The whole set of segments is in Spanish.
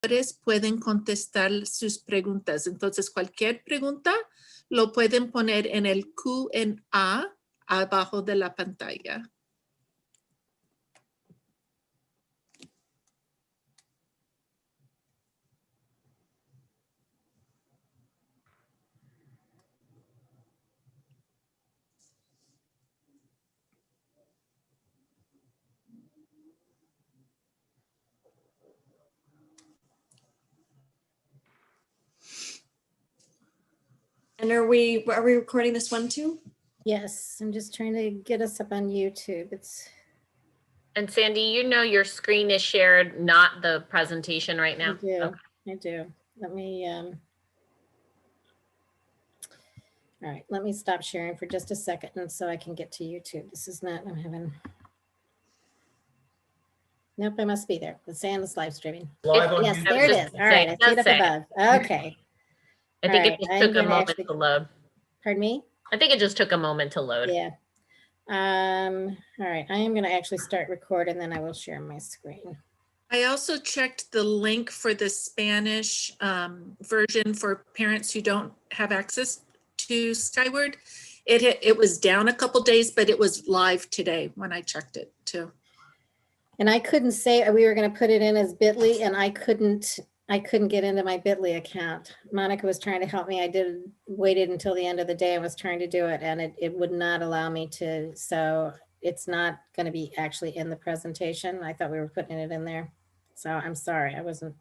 pueden contestar sus preguntas. Entonces, cualquier pregunta lo pueden poner en el Q&A abajo de la pantalla. And are we recording this one too? Yes, I'm just trying to get us up on YouTube. And Sandy, you know your screen is shared, not the presentation right now. I do. Okay. I do. Let me, all right, let me stop sharing for just a second and so I can get to YouTube. This is not, I'm having, nope, I must be there. The Sandy's live streaming. Yes, there it is. All right, I see it up above. Okay. I think it just took a moment to load. Pardon me? I think it just took a moment to load. Yeah. All right, I am going to actually start recording, then I will share my screen. I also checked the link for the Spanish version for parents who don't have access to Skyward. It was down a couple days, but it was live today when I checked it too. And I couldn't say we were going to put it in as bit.ly, and I couldn't get into my bit.ly account. Monica was trying to help me. I waited until the end of the day. I was trying to do it, and it would not allow me to. So it's not going to be actually in the presentation. I thought we were putting it in there. So I'm sorry, I wasn't.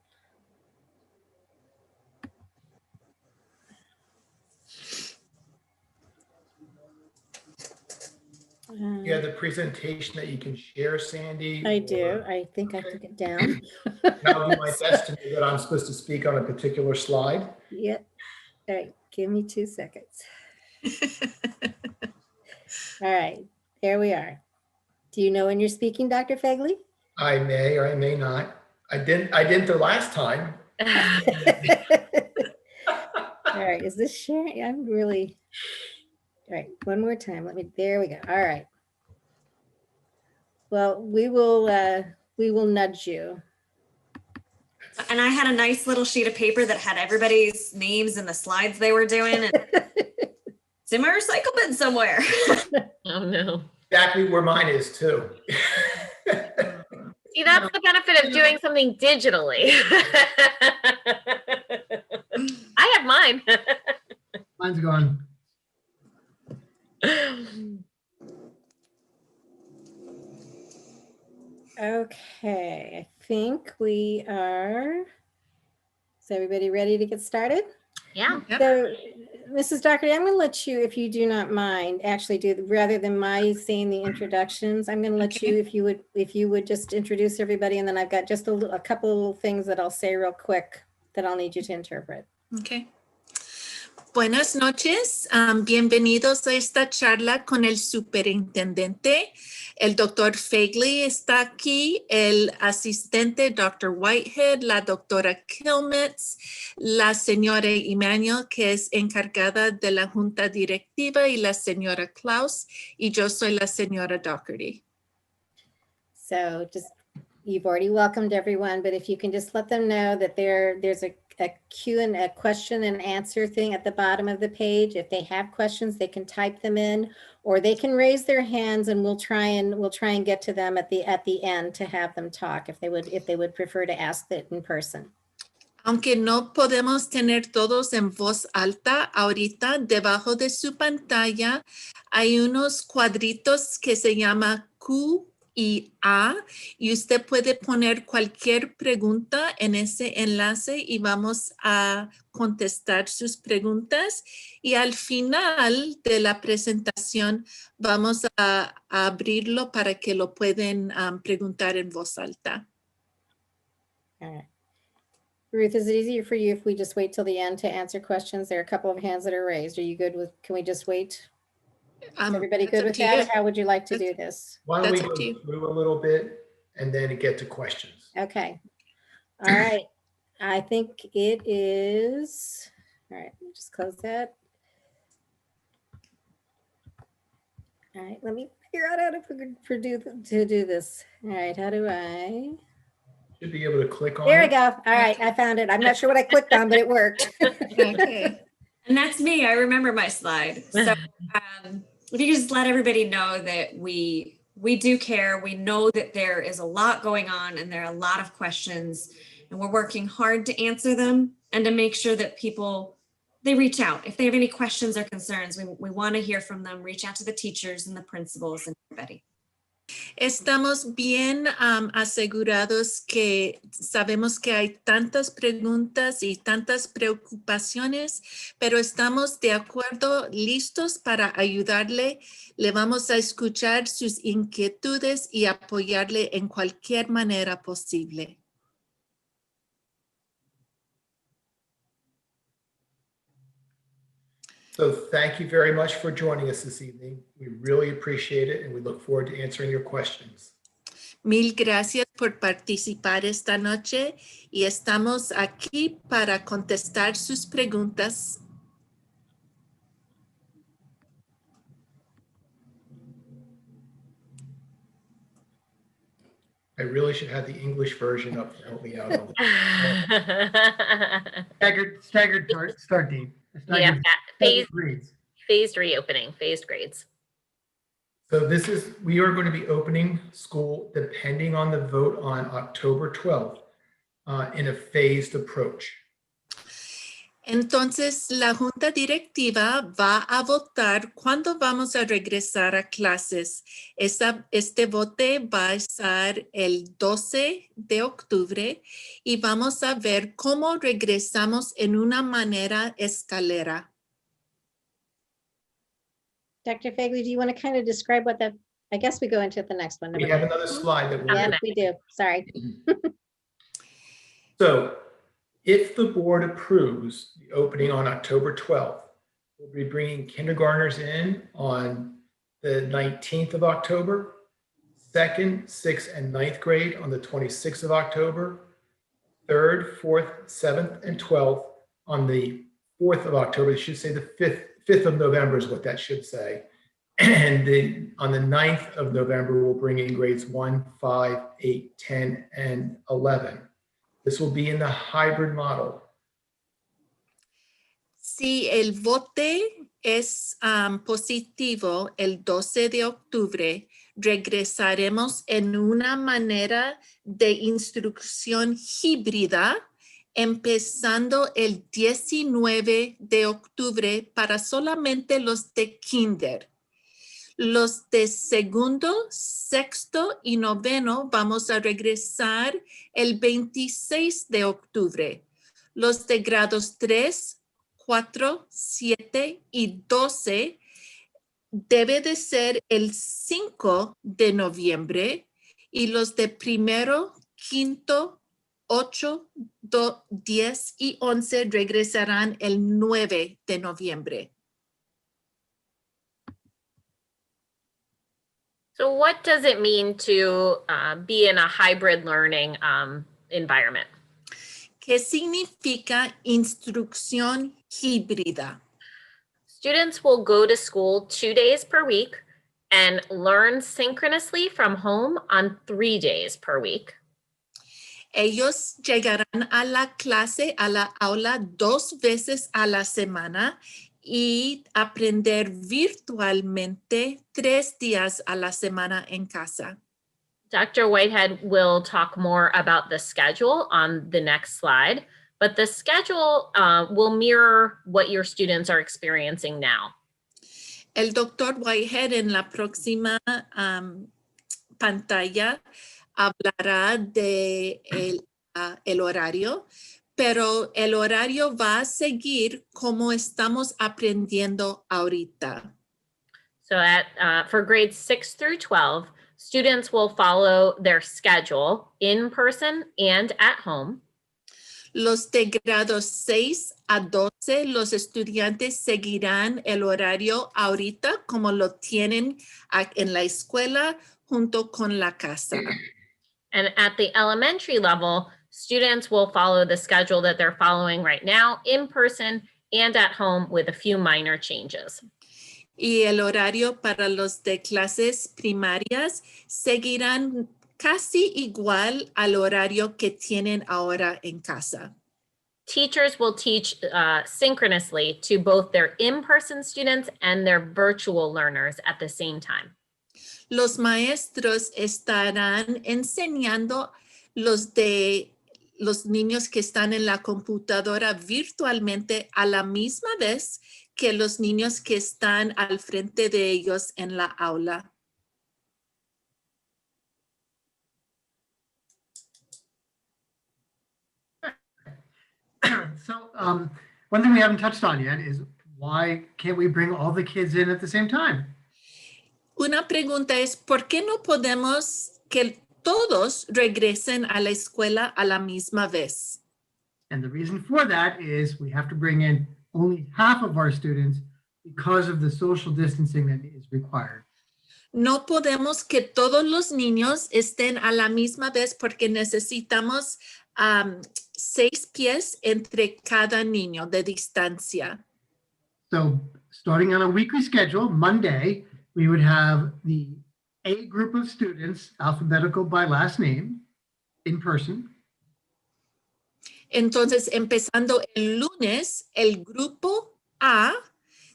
You have the presentation that you can share, Sandy? I do. I think I took it down. I'll do my best to know that I'm supposed to speak on a particular slide. Yep. All right. Give me 2 seconds. All right. There we are. Do you know when you're speaking, Dr. Fegley? I may or I may not. I didn't the last time. All right. Is this sharing? I'm really. All right, one more time. There we go. All right. Well, we will nudge you. And I had a nice little sheet of paper that had everybody's names and the slides they were doing. And it's in my recycle bin somewhere. Oh no. Exactly where mine is too. See, that's the benefit of doing something digitally. I have mine. Mine's gone. Okay, I think we are. Is everybody ready to get started? Yeah. So, Mrs. Doherty, I'm going to let you, if you do not mind, actually do rather than my saying the introductions. I'm going to let you, if you would just introduce everybody, and then I've got just a couple of things that I'll say real quick that I'll need you to interpret. Okay. Buenas noches, bienvenidos a esta charla con el superintendente. El doctor Fegley está aquí, el asistente Dr. Whitehead, la doctora Kilmetz, la señora Emmanuel, que es encargada de la junta directiva, y la señora Klaus, y yo soy la señora Doherty. So you've already welcomed everyone, but if you can just let them know that there's a question and answer thing at the bottom of the page. If they have questions, they can type them in, or they can raise their hands, and we'll try and get to them at the end to have them talk if they would prefer to ask it in person. Aunque no podemos tener todos en voz alta, ahorita debajo de su pantalla hay unos cuadritos que se llama Q y A, y usted puede poner cualquier pregunta en ese enlace y vamos a contestar sus preguntas, y al final de la presentación vamos a abrirlo para que lo pueden preguntar en voz alta. All right. Ruth, is it easier for you if we just wait till the end to answer questions? There are a couple of hands that are raised. Are you good with, can we just wait? Is everybody good with that? Or how would you like to do this? Why don't we go through a little bit and then get to questions? Okay. All right. I think it is. All right. Let me just close that. All right. Let me figure out how to do this. All right. How do I? Should be able to click on There we it. go. All right, I found it. I'm not sure what I clicked on, but it worked. Okay. And that's me. I remember my slide. So if you could just let everybody know that we do care. We know that there is a lot going on and there are a lot of questions, and we're working hard to answer them and to make sure that people, they reach out. If they have any questions or concerns, we want to hear from them. Reach out to the teachers and the principals and everybody. Estamos bien asegurados que sabemos que hay tantas preguntas y tantas preocupaciones, pero estamos de acuerdo, listos para ayudarle. Le vamos a escuchar sus inquietudes y apoyarle en cualquier manera posible. So thank you very much for joining us this evening. We really appreciate it and we look forward to answering your questions. Mil gracias por participar esta noche y estamos aquí para contestar sus preguntas. I really should have the English version up to help me out on Staggered start date. Yeah, Staggered grades. phased reopening, phased grades. So we are going to be opening school depending on the vote on October 12th in a phased approach. Entonces, la Junta Directiva va a votar cuándo vamos a regresar a clases. Este vote va a estar el 12 de octubre y vamos a ver cómo regresamos en una manera escalera. Dr. Fagley, do you want to kind of describe what that, I guess we go into the next one. We Never have mind. another slide that Yeah, we'll. we do. Sorry. So if the board approves the opening on October 12th, we'll be bringing kindergartners in on the 19th of October, 2nd, 6th, and 9th grade on the 26th of October, 3rd, 4th, 7th, and 12th on the 4th of October. It should say the 5th of November is what that should say. And then on the 9th of November, we'll bring in grades 1, 5, 8, 10, and 11. This will be in the hybrid model. Si el vote es positivo el 12 de octubre, regresaremos en una manera de instrucción híbrida, empezando el 19 de octubre para solamente los de kinder. Los de segundo, sexto y noveno vamos a regresar el 26 de octubre. Los de grados 3, 4, 7 y 12 debe de ser el 5 de noviembre y los de primero, quinto, 8, 10 y 11 regresarán el 9 de noviembre. So what does it mean to be in a hybrid learning environment? ¿Qué significa instrucción híbrida? Students will go to school 2 days per week and learn synchronously from home on 3 days per week. Ellos llegarán a la clase, a la aula 2 veces a la semana y aprender virtualmente 3 días a la semana en casa. Dr. Whitehead will talk more about the schedule on the next slide, but the schedule will mirror what your students are experiencing now. El Dr. Whitehead en la próxima pantalla hablará de el horario, pero el horario va a seguir como estamos aprendiendo ahorita. So for grades 6 through 12, students will follow their schedule in person and at home. Los de grados 6 a 12, los estudiantes seguirán el horario ahorita como lo tienen en la escuela junto con la casa. And at the elementary level, students will follow the schedule that they're following right now in person and at home with a few minor changes. Y el horario para los de clases primarias seguirán casi igual al horario que tienen ahora en casa. Teachers will teach synchronously to both their in-person students and their virtual learners at the same time. Los maestros estarán enseñando los niños que están en la computadora virtualmente a la misma vez que los niños que están al frente de ellos en la aula. So one thing we haven't touched on yet is why can't we bring all the kids in at the same time? Una pregunta es, ¿por qué no podemos que todos regresen a la escuela a la misma vez? And the reason for that is we have to bring in only half of our students because of the social distancing that is required. No podemos que todos los niños estén a la misma vez porque necesitamos 6 pies entre cada niño de distancia. So starting on a weekly schedule, Monday, we would have the A group of students, alphabetical by last name, in person. Entonces, empezando el lunes, el grupo A,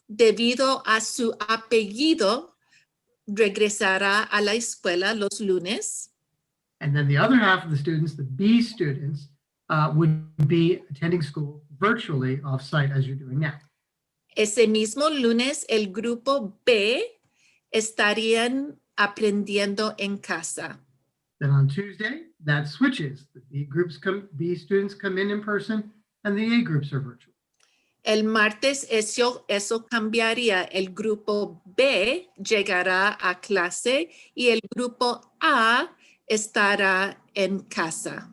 debido a su apellido, regresará a la escuela los lunes. And then the other half of the students, the B students, would be attending school virtually off-site as you're doing now. Ese mismo lunes, el grupo B estarían aprendiendo en casa. Then on Tuesday, that switches. The B students come in person, and the A groups are virtual. El martes eso cambiaría. El grupo B llegará a clase y el grupo A estará en casa.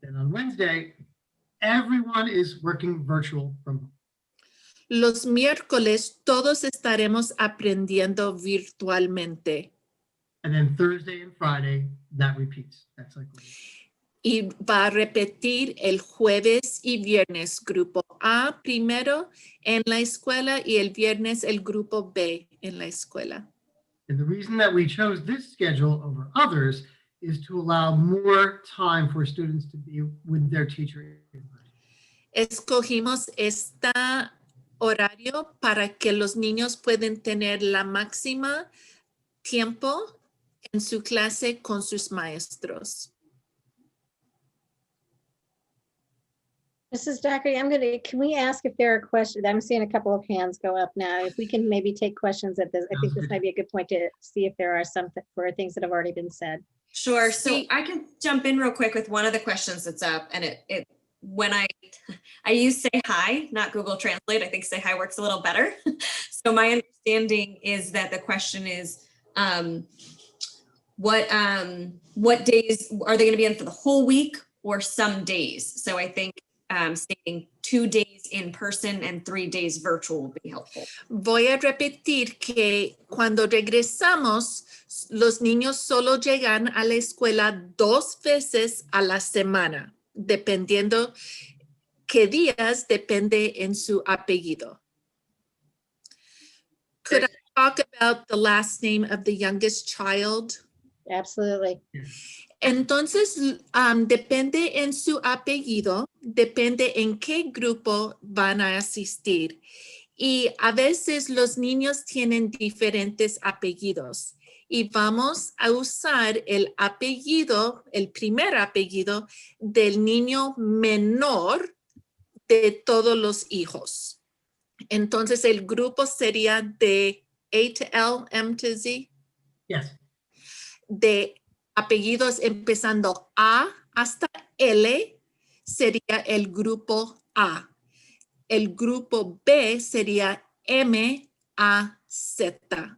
Then on Wednesday, everyone is working virtual from home. Los miércoles todos estaremos aprendiendo virtualmente. And then Thursday and Friday, that repeats. That's like Y va a repetir el jueves y viernes, grupo A primero en la escuela y el viernes el grupo B en la escuela. and the reason that we chose this schedule over others is to allow more time for students to be with their teacher in person. Escogimos este horario para que los niños puedan tener la máxima tiempo en su clase con sus maestros. Mrs. Dockery, can we ask if there are questions? I'm seeing a couple of hands go up now. If we can maybe take questions at this, I think this might be a good point to see if there are some things that have already been said. Sure. So I can jump in real quick with one of the questions that's up, and it when I use say hi, not Google Translate. I think say hi works a little better. So my understanding is that the question is, what days are they going to be in for the whole week or some days? So I think stating 2 days in person and 3 days virtual will be helpful. Voy a repetir que cuando regresamos, los niños solo llegan a la escuela 2 veces a la semana, dependiendo qué días depende en su apellido. Could I talk about the last name of the youngest child? Absolutely. Entonces, depende en su apellido, depende en qué grupo van a asistir. Y a veces los niños tienen diferentes apellidos y vamos a usar el apellido, el primer apellido del niño menor de todos los hijos. Entonces, el grupo sería de A to L, M to Z. Yes. De apellidos empezando A hasta L sería el grupo A. El grupo B sería M a Z.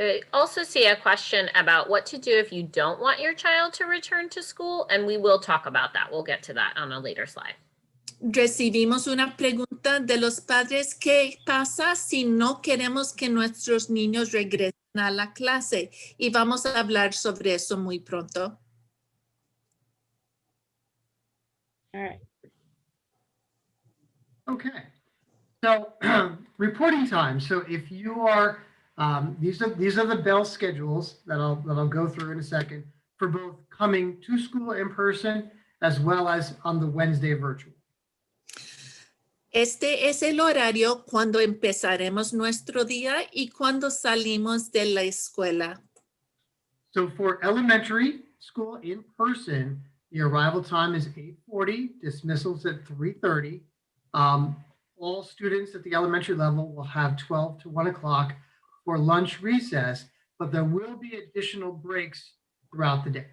I also see a question about what to do if you don't want your child to return to school, and we will talk about that. We'll get to that on a later slide. Recibimos una pregunta de los padres: ¿qué pasa si no queremos que nuestros niños regresen a la clase? Y vamos a hablar sobre eso muy pronto. All right. Okay. So reporting time. So if you are These are the bell schedules that I'll go through in a second for both coming to school in person as well as on the Wednesday virtual. Este es el horario cuando empezaremos nuestro día y cuando salimos de la escuela. So for elementary school in person, the arrival time is 8:40, dismissals at 3:30. All students at the elementary level will have 12 to 1 o'clock for lunch recess, but there will be additional breaks throughout the day.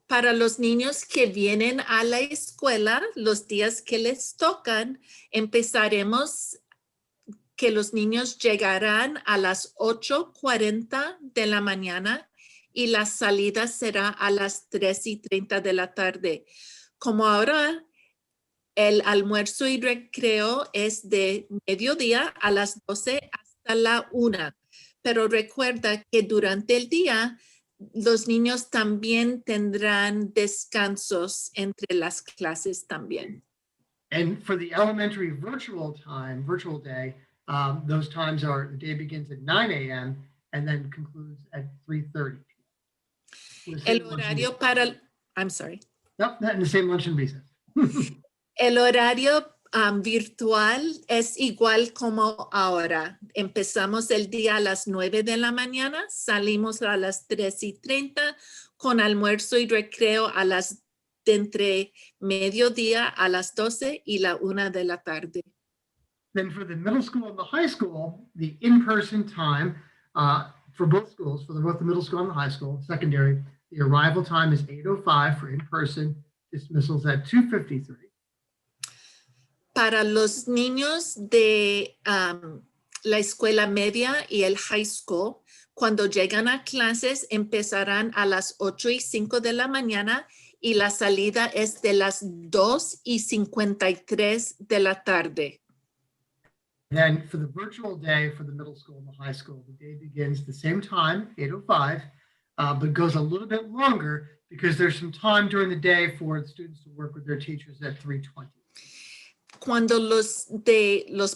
Para los niños que vienen a la escuela, los días que les tocan, empezaremos que los niños llegarán a las 8:40 de la mañana y la salida será a las 3:30 de la tarde. Como ahora el almuerzo y recreo es de mediodía a las 12 hasta la 1. Pero recuerda que durante el día los niños también tendrán descansos entre las clases también. And for the elementary virtual day, those times are, the day begins at 9 a.m. and then concludes at 3:30 p.m. El horario para, I'm sorry. Yep, that in the same lunch and recess. El horario virtual es igual como ahora. Empezamos el día a las 9 de la mañana, salimos a las 3:30 con almuerzo y recreo a las de entre mediodía a las 12 y la 1 de la tarde. Then for the middle school and the high school, the in-person time for both schools, for both the middle school and the high school, secondary, the arrival time is 8:05 for in-person, dismissals at 2:53. Para los niños de la escuela media y el high school, cuando llegan a clases, empezarán a las 8:05 de la mañana y la salida es de las 2:53 de la tarde. Then for the virtual day for the middle school and the high school, the day begins the same time, 8:05, but goes a little bit longer because there's some time during the day for the students to work with their teachers at 3:20. Cuando los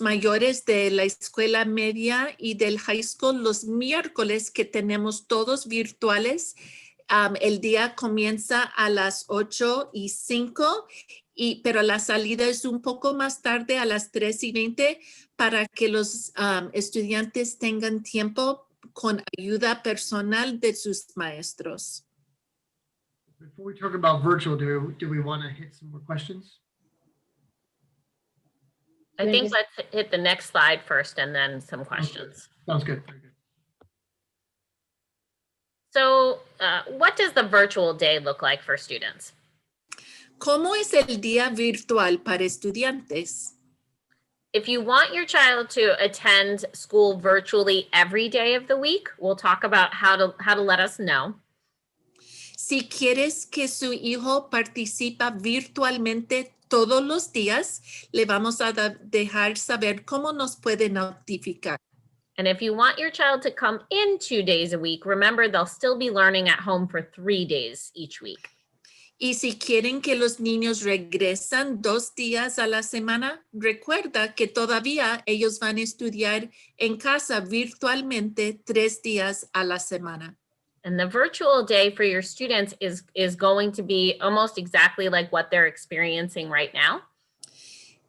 mayores de la escuela media y del high school, los miércoles que tenemos todos virtuales, el día comienza a las 8:05, pero la salida es un poco más tarde a las 3:20 para que los estudiantes tengan tiempo con ayuda personal de sus maestros. Before we talk about virtual, do we want to hit some more questions? I think let's hit the next slide first and then some questions. Sounds good. Very good. So what does the virtual day look like for students? ¿Cómo es el día virtual para estudiantes? If you want your child to attend school virtually every day of the week, we'll talk about how to let us know. Si quieres que su hijo participa virtualmente todos los días, le vamos a dejar saber cómo nos puede notificar. And if you want your child to come in 2 days a week, remember they'll still be learning at home for 3 days each week. Y si quieren que los niños regresan 2 días a la semana, recuerda que todavía ellos van a estudiar en casa virtualmente 3 días a la semana. And the virtual day for your students is going to be almost exactly like what they're experiencing right now.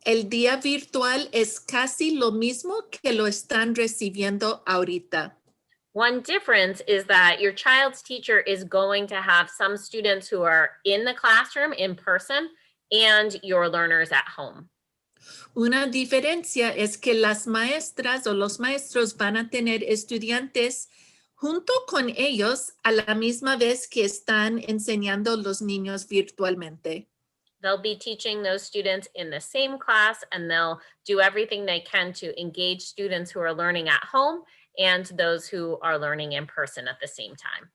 El día virtual es casi lo mismo que lo están recibiendo ahorita. One difference is that your child's teacher is going to have some students who are in the classroom in person and your learners at home. Una diferencia es que las maestras o los maestros van a tener estudiantes junto con ellos a la misma vez que están enseñando los niños virtualmente. They'll be teaching those students in the same class, and they'll do everything they can to engage students who are learning at home and those who are learning in person at the same time.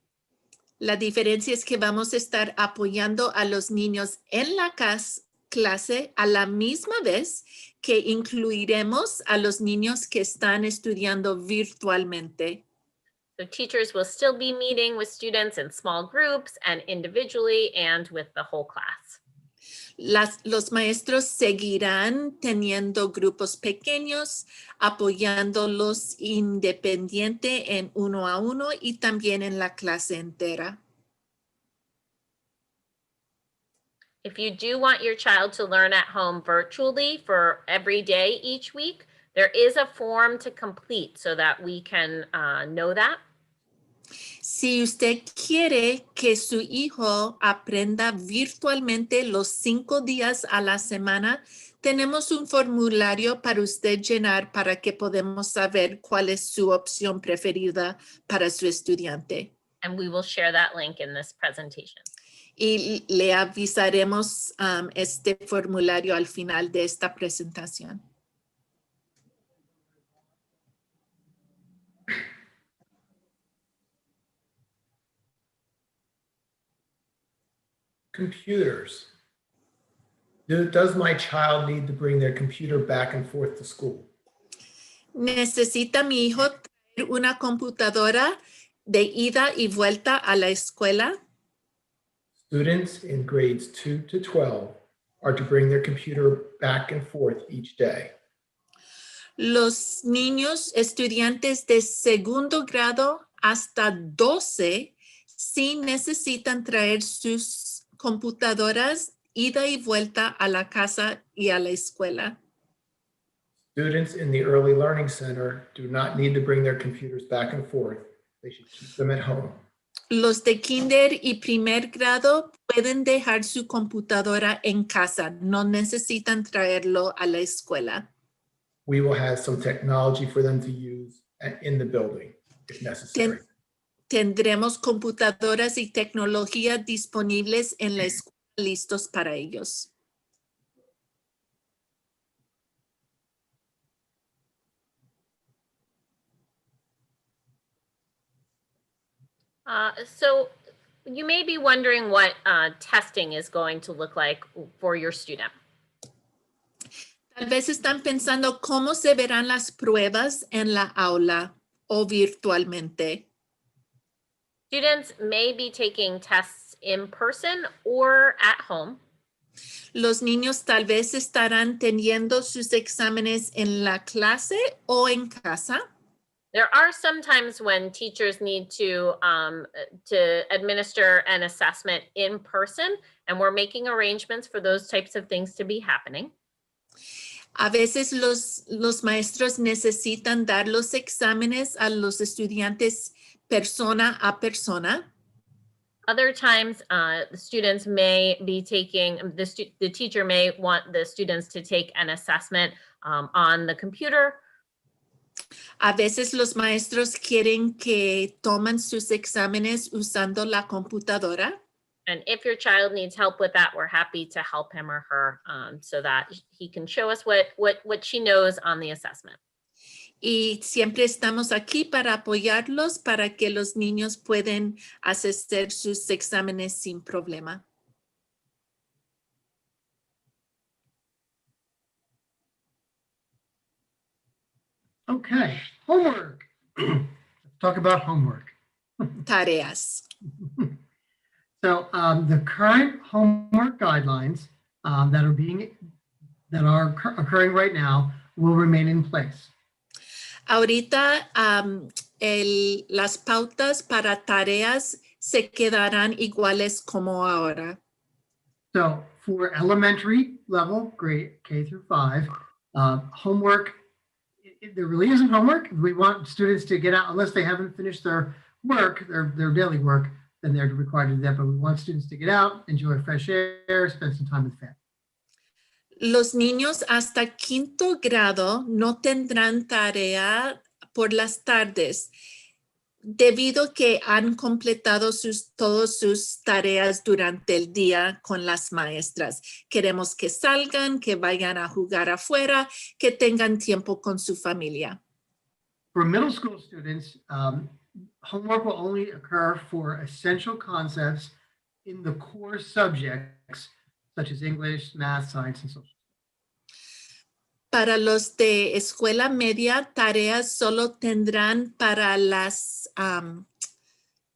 La diferencia es que vamos a estar apoyando a los niños en la clase a la misma vez que incluiremos a los niños que están estudiando virtualmente. So teachers will still be meeting with students in small groups and individually and with the whole class. Los maestros seguirán teniendo grupos pequeños, apoyándolos independiente en 1 a 1 y también en la clase entera. If you do want your child to learn at home virtually for every day each week, there is a form to complete so that we can know that. Si usted quiere que su hijo aprenda virtualmente los 5 días a la semana, tenemos un formulario para usted llenar para que podamos saber cuál es su opción preferida para su estudiante. And we will share that link in this presentation. Y le avisaremos este formulario al final de esta presentación. Computers. Does my child need to bring their computer back and forth to school? ¿Necesita mi hijo traer una computadora de ida y vuelta a la escuela? Students in grades 2 to 12 are to bring their computer back and forth each day. Los niños estudiantes de segundo grado hasta 12 sí necesitan traer sus computadoras ida y vuelta a la casa y a la escuela. Students in the Early Learning Center do not need to bring their computers back and forth. They should keep them at home. Los de kinder y primer grado pueden dejar su computadora en casa. No necesitan traerlo a la escuela. We will have some technology for them to use in the building if necessary. Tendremos computadoras y tecnología disponibles en la escuela listos para ellos. So you may be wondering what testing is going to look like for your student. Tal vez están pensando cómo se verán las pruebas en la aula o virtualmente. Students may be taking tests in person or at home. Los niños tal vez estarán teniendo sus exámenes en la clase o en casa. There are some times when teachers need to administer an assessment in person, and we're making arrangements for those types of things to be happening. A veces los maestros necesitan dar los exámenes a los estudiantes persona a persona. Other times, the students may be taking, the teacher may want the students to take an assessment on the computer. A veces los maestros quieren que tomen sus exámenes usando la computadora. And if your child needs help with that, we're happy to help him or her so that he can show us what she knows on the assessment. Y siempre estamos aquí para apoyarlos para que los niños puedan hacer sus exámenes sin problema. Okay, homework. Let's talk about homework. Tareas. So the current homework guidelines that are occurring right now will remain in place. Ahorita las pautas para tareas se quedarán iguales como ahora. So for elementary level, grade K through 5, homework, there really isn't homework. We want students to get out, unless they haven't finished their work, their daily work, then they're required to do that. But we want students to get out, enjoy fresh air, spend some time with family. Los niños hasta quinto grado no tendrán tarea por las tardes debido que han completado todas sus tareas durante el día con las maestras. Queremos que salgan, que vayan a jugar afuera, que tengan tiempo con su familia. For middle school students, homework will only occur for essential concepts in the core subjects, such as English, math, science, and social. Para los de escuela media, tareas solo tendrán para las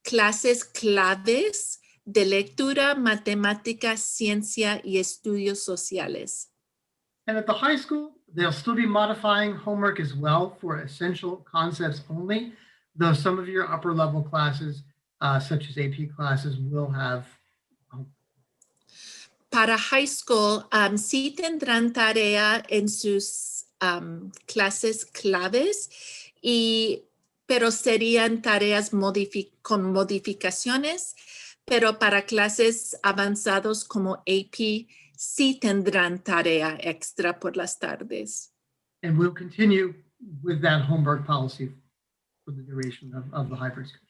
clases claves de lectura, matemática, ciencia y estudios sociales. And at the high school, they'll still be modifying homework as well for essential concepts only, though some of your upper level classes, such as AP classes, will have. Para high school, sí tendrán tarea en sus clases claves, pero serían tareas con modificaciones, pero para clases avanzados como AP, sí tendrán tarea extra por las tardes. And we'll continue with that homework policy for the duration of the hybrid schedule.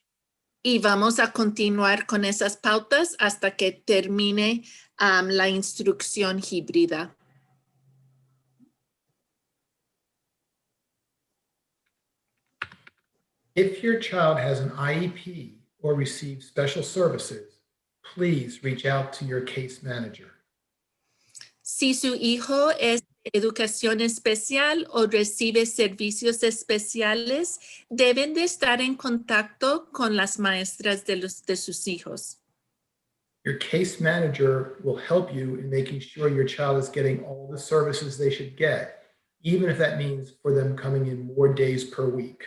Y vamos a continuar con esas pautas hasta que termine la instrucción híbrida. If your child has an IEP or receives special services, please reach out to your case manager. Si su hijo es de educación especial o recibe servicios especiales, deben de estar en contacto con las maestras de sus hijos. Your case manager will help you in making sure your child is getting all the services they should get, even if that means for them coming in more days per week.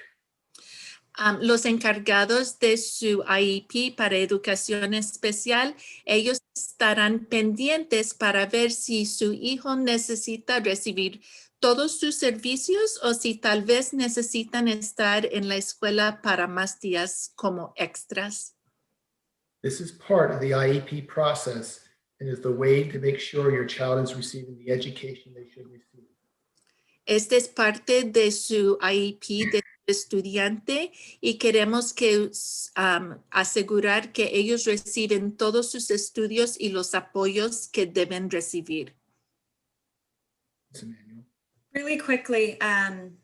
Los encargados de su IEP para educación especial, ellos estarán pendientes para ver si su hijo necesita recibir todos sus servicios o si tal vez necesitan estar en la escuela para más días como extras. This is part of the IEP process and is the way to make sure your child is receiving the education they should receive. Este es parte de su IEP de estudiante y queremos que asegurar que ellos reciben todos sus estudios y los apoyos que deben recibir. Really quickly,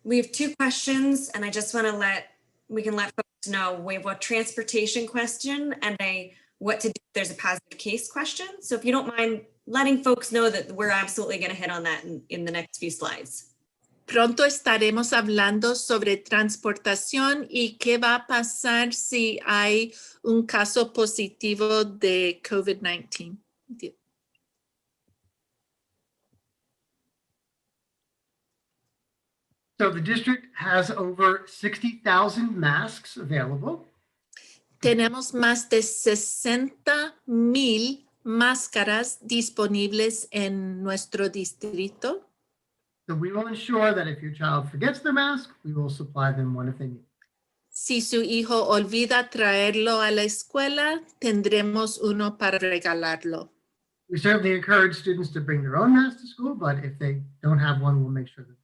we have two questions, and I just want to we can let folks know. We have a transportation question and a what to do if there's a positive case question. So if you don't mind letting folks know that we're absolutely going to hit on that in the next few slides. Pronto estaremos hablando sobre transportación y qué va a pasar si hay un caso positivo de COVID-19. So the district has over 60,000 masks available. Tenemos más de 60,000 máscaras disponibles en nuestro distrito. So we will ensure that if your child forgets their mask, we will supply them one if they need. Si su hijo olvida traerlo a la escuela, tendremos uno para regalarlo. We certainly encourage students to bring their own mask to school, but if they don't have one, we'll make sure that they.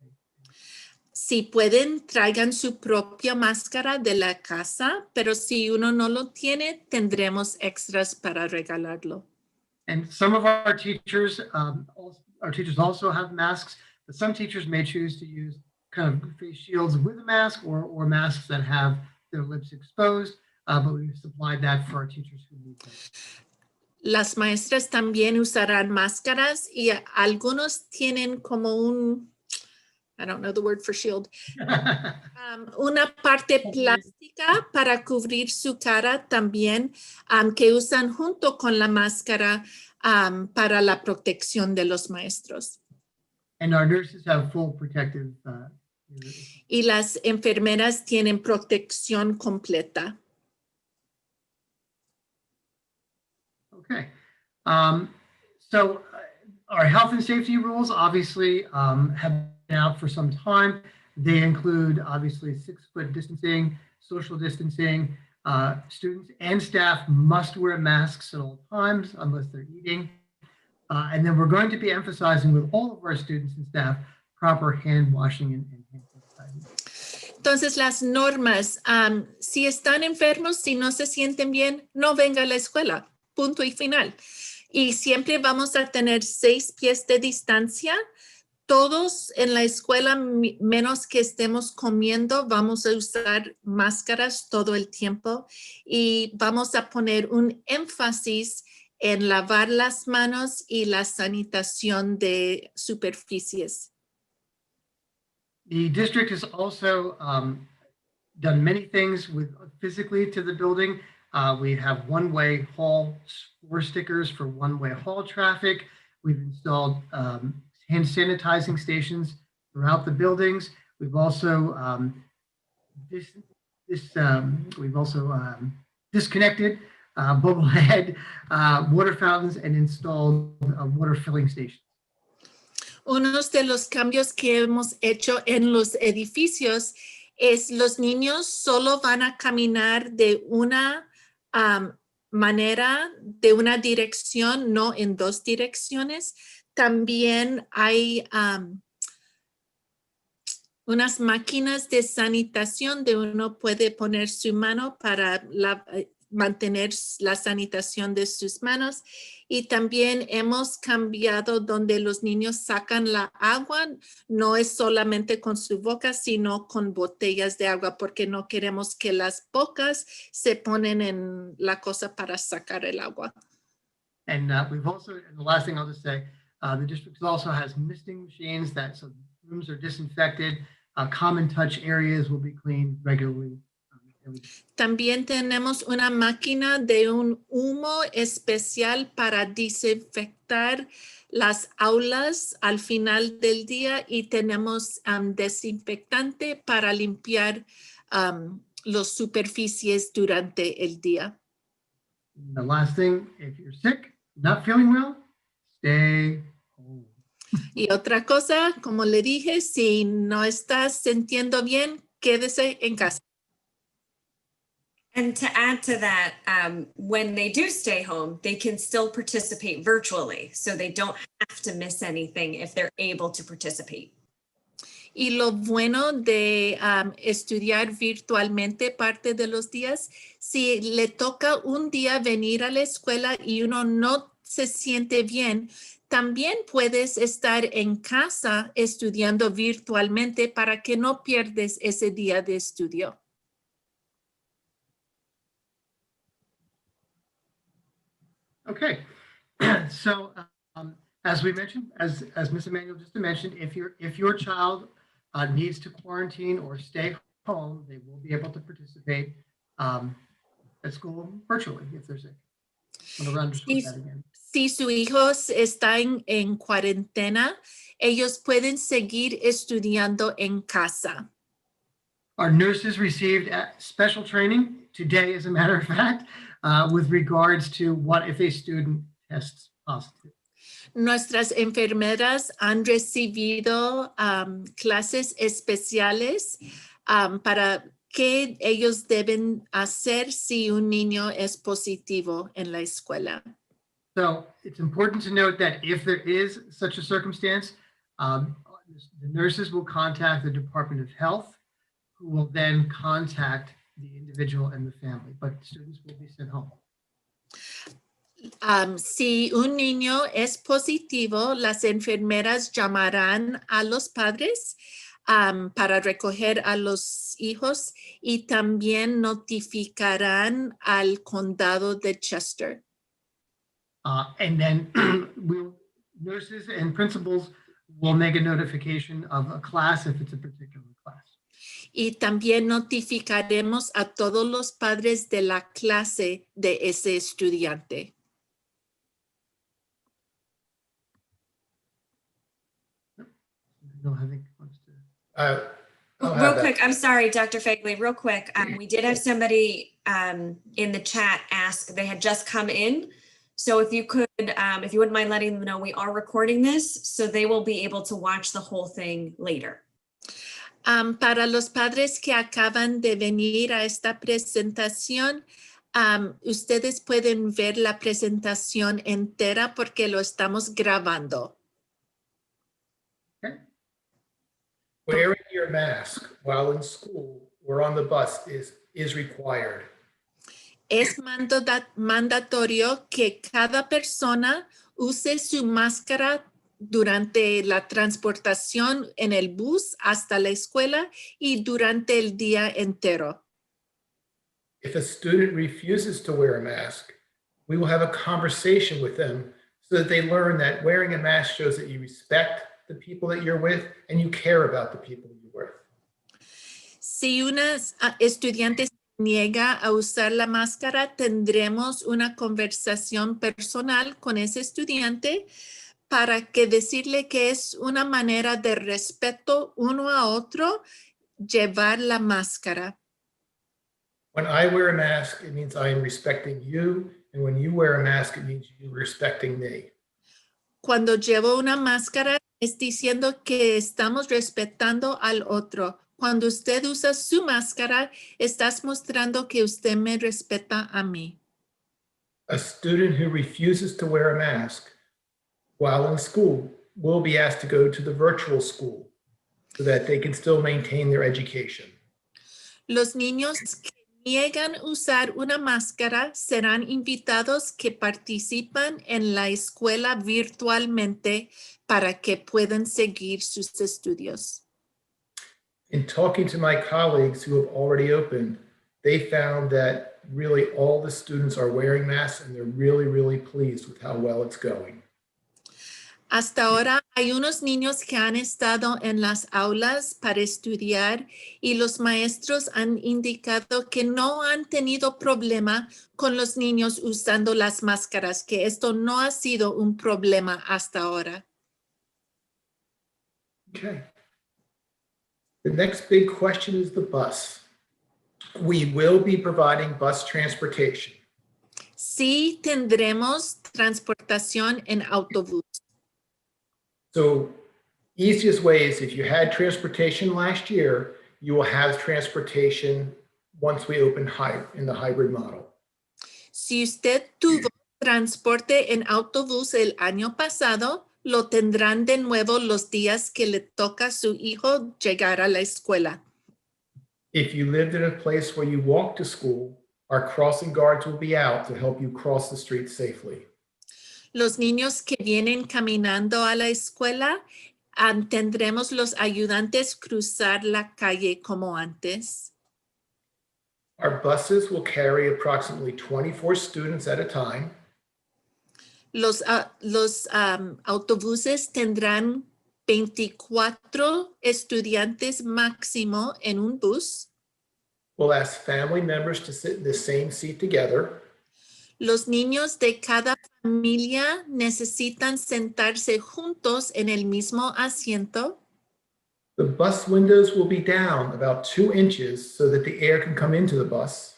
Si pueden, traigan su propia máscara de la casa, pero si uno no lo tiene, tendremos extras para regalarlo. And some of our teachers also have masks, but some teachers may choose to use kind of face shields with a mask or masks that have their lips exposed, but we've supplied that for our teachers who need them. Las maestras también usarán máscaras y algunos tienen como I don't know the word for shield, una parte plástica para cubrir su cara también, que usan junto con la máscara para la protección de los maestros. And our nurses have full protective. Y las enfermeras tienen protección completa. Okay. So our health and safety rules obviously have been out for some time. They include obviously 6-foot distancing, social distancing. Students and staff must wear masks at all times unless they're eating. And then we're going to be emphasizing with all of our students and staff proper hand washing and hand sanitizing. Entonces las normas, si están enfermos, si no se sienten bien, no venga a la escuela, punto y final. Y siempre vamos a tener 6 pies de distancia. Todos en la escuela, menos que estemos comiendo, vamos a usar máscaras todo el tiempo y vamos a poner un énfasis en lavar las manos y la sanitación de superficies. The district has also done many things physically to the building. We have one-way hall floor stickers for one-way hall traffic. We've installed hand sanitizing stations throughout the buildings. We've also disconnected bubblehead water fountains and installed water filling stations. Unos de los cambios que hemos hecho en los edificios es los niños solo van a caminar de una manera, de una dirección, no en dos direcciones. También hay unas máquinas de sanitación de uno puede poner su mano para mantener la sanitación de sus manos. Y también hemos cambiado donde los niños sacan la agua, no es solamente con su boca, sino con botellas de agua, porque no queremos que las bocas se ponen en la cosa para sacar el agua. And we've also, and the last thing I'll just say, the district also has misting machines that so rooms are disinfected, common touch areas will be cleaned regularly. También tenemos una máquina de un humo especial para desinfectar las aulas al final del día y tenemos desinfectante para limpiar las superficies durante el día. And the last thing, if you're sick, not feeling well, stay home. Y otra cosa, como le dije, si no estás sintiendo bien, quédese en casa. And to add to that, when they do stay home, they can still participate virtually. So they don't have to miss anything if they're able to participate. Y lo bueno de estudiar virtualmente parte de los días, si le toca un día venir a la escuela y uno no se siente bien, también puedes estar en casa estudiando virtualmente para que no pierdes ese día de estudio. Okay, so as we mentioned, as Ms. Emanuel just mentioned, if your child needs to quarantine or stay home, they will be able to participate at school virtually if they're sick. I'm gonna underscore that again. Si su hijo está en cuarentena, ellos pueden seguir estudiando en casa. Our nurses received special training today, as a matter of fact, with regards to what if a student tests positive. Nuestras enfermeras han recibido clases especiales para qué ellos deben hacer si un niño es positivo en la escuela. So it's important to note that if there is such a circumstance, the nurses will contact the Department of Health, who will then contact the individual and the family, but students will be sent home. Si un niño es positivo, las enfermeras llamarán a los padres para recoger a los hijos y también notificarán al condado de Chester. And then nurses and principals will make a notification of a class if it's a particular class. Y también notificaremos a todos los padres de la clase de ese estudiante. No, I think wants to. Real quick, I'm sorry, Dr. Fagley, real quick. We did have somebody in the chat ask, they had just come in. So if you could, if you wouldn't mind letting them know, we are recording this, so they will be able to watch the whole thing later. Para los padres que acaban de venir a esta presentación, ustedes pueden ver la presentación entera porque lo estamos grabando. Okay. Wearing your mask while in school or on the bus is required. Es mandatorio que cada persona use su máscara durante la transportación en el bus hasta la escuela y durante el día entero. If a student refuses to wear a mask, we will have a conversation with them so that they learn that wearing a mask shows that you respect the people that you're with and you care about the people you're with. Si una estudiante se niega a usar la máscara, tendremos una conversación personal con ese estudiante para que decirle que es una manera de respeto uno a otro llevar la máscara. When I wear a mask, it means I am respecting you. And when you wear a mask, it means you're respecting me. Cuando llevo una máscara, es diciendo que estamos respetando al otro. Cuando usted usa su máscara, estás mostrando que usted me respeta a mí. A student who refuses to wear a mask while in school will be asked to go to the virtual school so that they can still maintain their education. Los niños que niegan usar una máscara serán invitados que participan en la escuela virtualmente para que puedan seguir sus estudios. In talking to my colleagues who have already opened, they found that really all the students are wearing masks and they're really, really pleased with how well it's going. Hasta ahora hay unos niños que han estado en las aulas para estudiar y los maestros han indicado que no han tenido problema con los niños usando las máscaras, que esto no ha sido un problema hasta ahora. Okay. The next big question is the bus. We will be providing bus transportation. Sí tendremos transportación en autobús. So easiest way is if you had transportation last year, you will have transportation once we open in the hybrid model. Si usted tuvo transporte en autobús el año pasado, lo tendrán de nuevo los días que le toca a su hijo llegar a la escuela. If you lived in a place where you walk to school, our crossing guards will be out to help you cross the street safely. Los niños que vienen caminando a la escuela, tendremos los ayudantes cruzar la calle como antes. Our buses will carry approximately 24 students at a time. Los autobuses tendrán 24 estudiantes máximo en un bus. We'll ask family members to sit in the same seat together. Los niños de cada familia necesitan sentarse juntos en el mismo asiento. The bus windows will be down about 2 inches so that the air can come into the bus.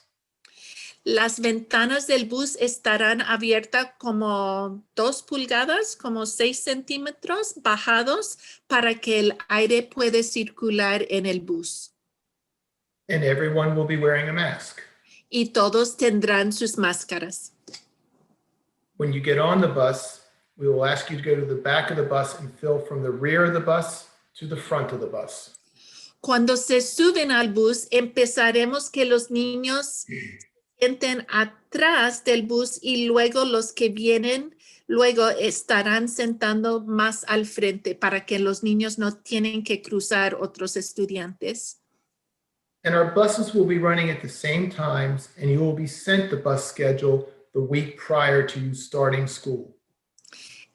Las ventanas del bus estarán abiertas como 2 pulgadas, como 6 centímetros bajados para que el aire pueda circular en el bus. And everyone will be wearing a mask. Y todos tendrán sus máscaras. When you get on the bus, we will ask you to go to the back of the bus and fill from the rear of the bus to the front of the bus. Cuando se suben al bus, empezaremos que los niños se sienten atrás del bus y luego los que vienen luego estarán sentando más al frente para que los niños no tienen que cruzar otros estudiantes. And our buses will be running at the same times, and you will be sent the bus schedule the week prior to you starting school.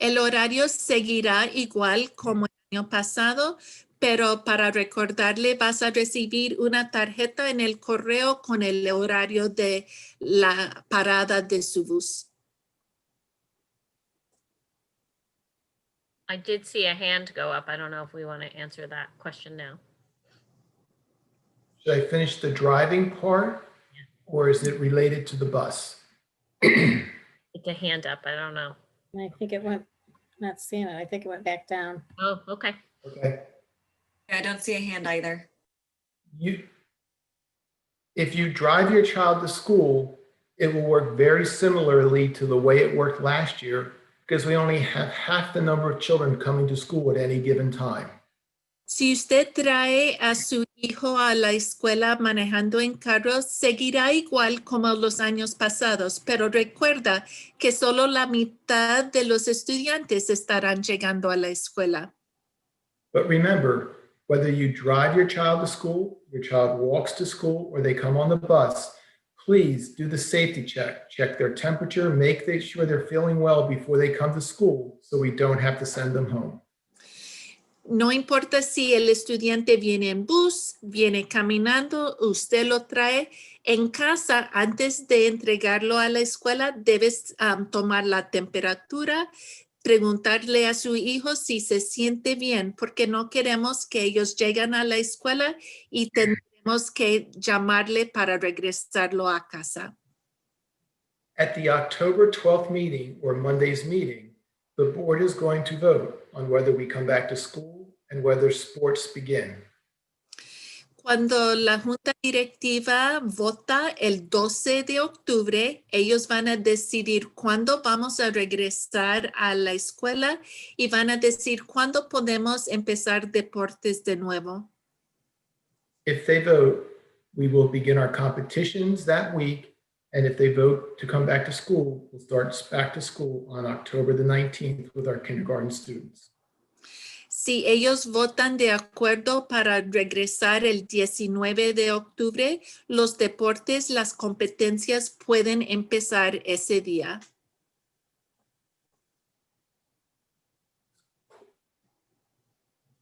El horario seguirá igual como el año pasado, pero para recordarle vas a recibir una tarjeta en el correo con el horario de la parada de su bus. I did see a hand go up. I don't know if we want to answer that question now. Should I finish the driving part, or is it related to the bus? It's a hand up. I don't know. I think it went, not seeing it. I think it went back down. Oh, okay. Okay. I don't see a hand either. If you drive your child to school, it will work very similarly to the way it worked last year because we only have half the number of children coming to school at any given time. Si usted trae a su hijo a la escuela manejando en carro, seguirá igual como los años pasados, pero recuerda que solo la mitad de los estudiantes estarán llegando a la escuela. But remember, whether you drive your child to school, your child walks to school, or they come on the bus, please do the safety check. Check their temperature, make sure they're feeling well before they come to school so we don't have to send them home. no importa si el estudiante viene en bus, viene caminando, usted lo trae en casa. Antes de entregarlo a la escuela, debes tomar la temperatura, preguntarle a su hijo si se siente bien, porque no queremos que ellos lleguen a la escuela y tendremos que llamarle para regresarlo a casa. At the October 12th meeting or Monday's meeting, the board is going to vote on whether we come back to school and whether sports begin. Cuando la junta directiva vota el 12 de octubre, ellos van a decidir cuándo vamos a regresar a la escuela y van a decir cuándo podemos empezar deportes de nuevo. If they vote, we will begin our competitions that week. And if they vote to come back to school, we'll start back to school on October the 19th with our kindergarten students. Si ellos votan de acuerdo para regresar el 19 de octubre, los deportes, las competencias pueden empezar ese día.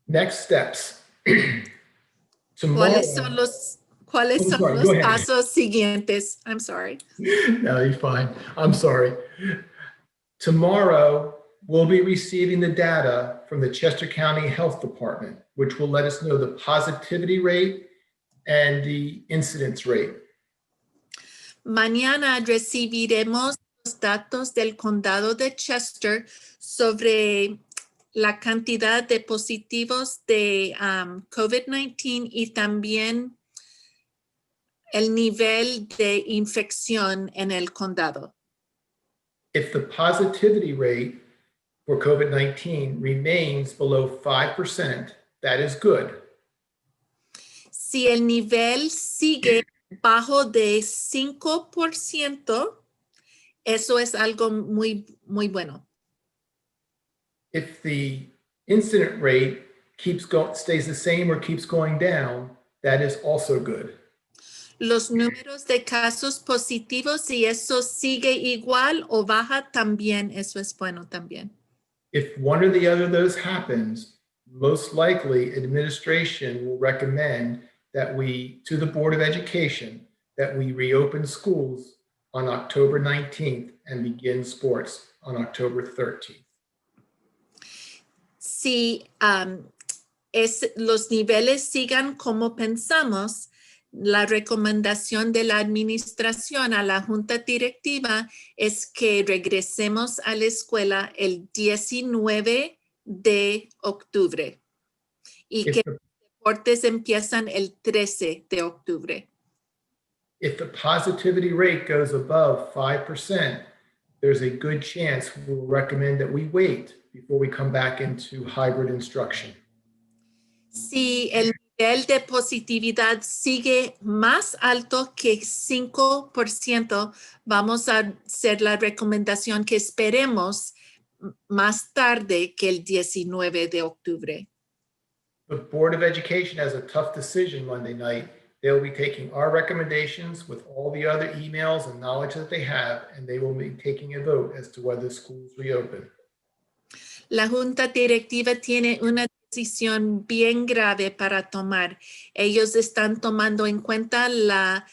Next steps. Tomorrow, ¿Cuáles son los Go ahead. pasos siguientes? I'm sorry. No, you're fine. I'm sorry. Tomorrow, we'll be receiving the data from the Chester County Health Department, which will let us know the positivity rate and the incidence rate. Mañana recibiremos los datos del condado de Chester sobre la cantidad de positivos de COVID-19 y también el nivel de infección en el condado. If the positivity rate for COVID-19 remains below 5%, that is good. Si el nivel sigue bajo de 5%, eso es algo muy bueno. If the incident rate stays the same or keeps going down, that is also good. Los números de casos positivos, si eso sigue igual o baja, también eso es bueno también. If one or the other of those happens, most likely administration will recommend that to the Board of Education, that we reopen schools on October 19th and begin sports on October 13th. Si los niveles sigan como pensamos, la recomendación de la administración a la junta directiva es que regresemos a la escuela el 19 de octubre y que los deportes empiezan el 13 de octubre. If the positivity rate goes above 5%, there's a good chance we'll recommend that we wait before we come back into hybrid instruction. Si el nivel de positividad sigue más alto que 5%, vamos a hacer la recomendación que esperemos más tarde que el 19 de octubre. The Board of Education has a tough decision Monday night. They'll be taking our recommendations with all the other emails and knowledge that they have, and they will be taking a vote as to whether schools reopen. La junta directiva tiene una decisión bien grave para tomar. Ellos están tomando en cuenta la